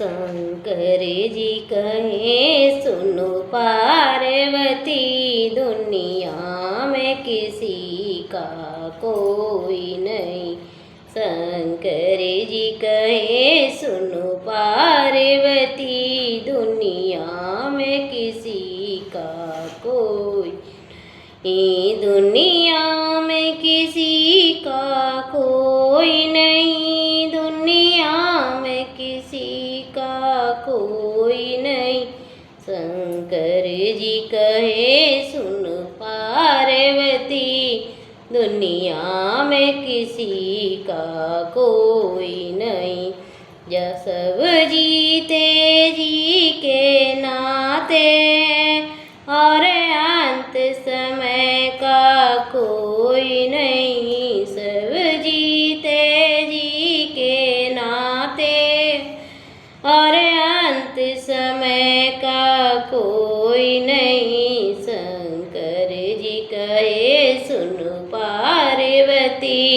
शंकर जी कहे सुनो पार्वती, दुनिया में किसी का कोई नहीं। शंकर जी कहे सुनो पार्वती, दुनिया में किसी का कोई, दुनिया में किसी का कोई नहीं, दुनिया में किसी का कोई नहीं। शंकर जी कहे सुन पार्वती, दुनिया में किसी का कोई नहीं। जब सब जीते जी के नाते, और अंत समय का कोई नहीं। सब जीते जी के नाते, और अंत समय का कोई नहीं। शंकर जी कहे सुन पार्वती,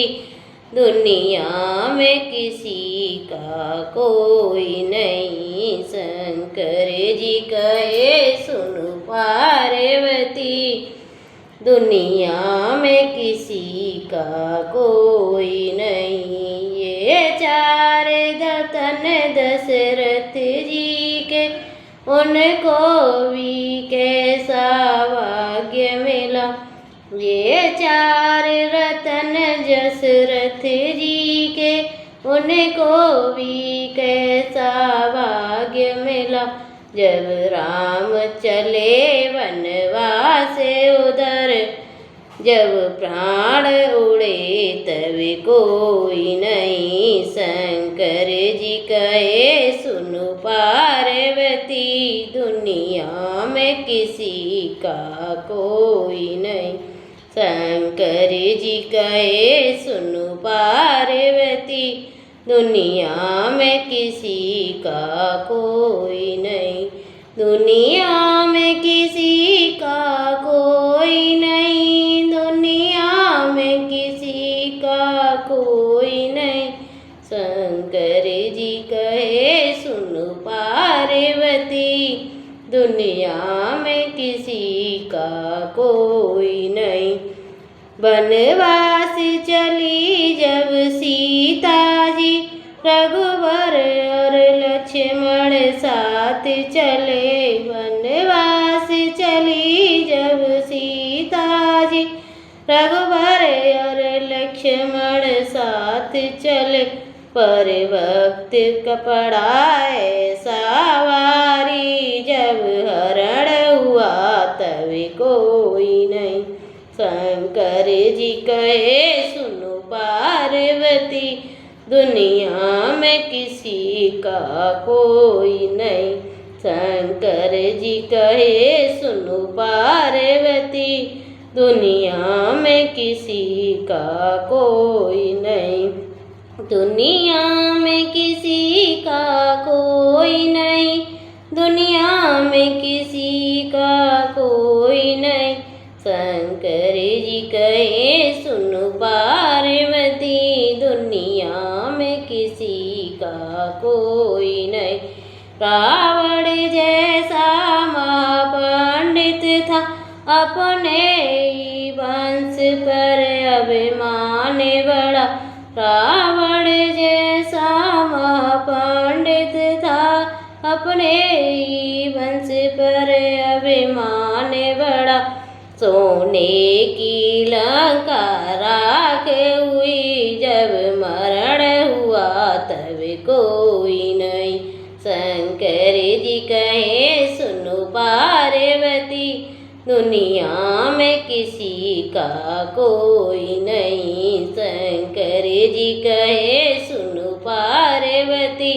दुनिया में किसी का कोई नहीं। शंकर जी कहे सुन पार्वती, दुनिया में किसी का कोई नहीं। ये चार रतन दशरथ जी के, उनको भी कैसा भाग्य मिला। ये चार रतन दशरथ जी के, उनको भी कैसा भाग्य मिला। जब राम चले वनवास उधर, जब प्राण उड़े तब कोई नहीं। शंकर जी कहे सुनो पार्वती, दुनिया में किसी का कोई नहीं। शंकर जी कहे सुनो पार्वती, दुनिया में किसी का कोई नहीं। दुनिया में किसी का कोई नहीं, दुनिया में किसी का कोई नहीं। शंकर जी कहे सुनो पार्वती, दुनिया में किसी का कोई नहीं। वनवास चली जब सीता जी, रघुवर और लक्ष्मण साथ चले। वनवास चली जब सीता जी, रघुवर और लक्ष्मण साथ चले। पर वक्त कपड़ा सवारी, जब हरण हुआ तब कोई नहीं। शंकर जी कहे सुनो पार्वती, दुनिया में किसी का कोई नहीं। शंकर जी कहे सुनो पार्वती, दुनिया में किसी का कोई नहीं। दुनिया में किसी का कोई नहीं, दुनिया में किसी का कोई नहीं। शंकर जी कहे सुनो पार्वती, दुनिया में किसी का कोई नहीं। रावण जैसा महापंडित था, अपने ही वंश पर अभिमान बड़ा। रावण जैसा महापंडित था, अपने ही वंश पर अभिमान बड़ा। सोने की लंका राख हुई, जब मरण हुआ तब कोई नहीं। शंकर जी कहे सुनो पार्वती, दुनिया में किसी का कोई नहीं। शंकर जी कहे सुनो पार्वती,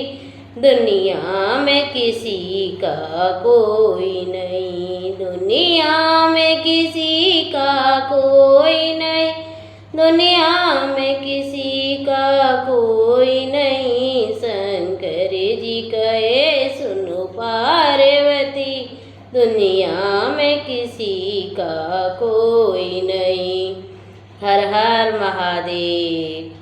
दुनिया में किसी का कोई नहीं। दुनिया में किसी का कोई नहीं, दुनिया में किसी का कोई नहीं। शंकर जी कहे सुनो पार्वती, दुनिया में किसी का कोई नहीं। हर हर महादेव।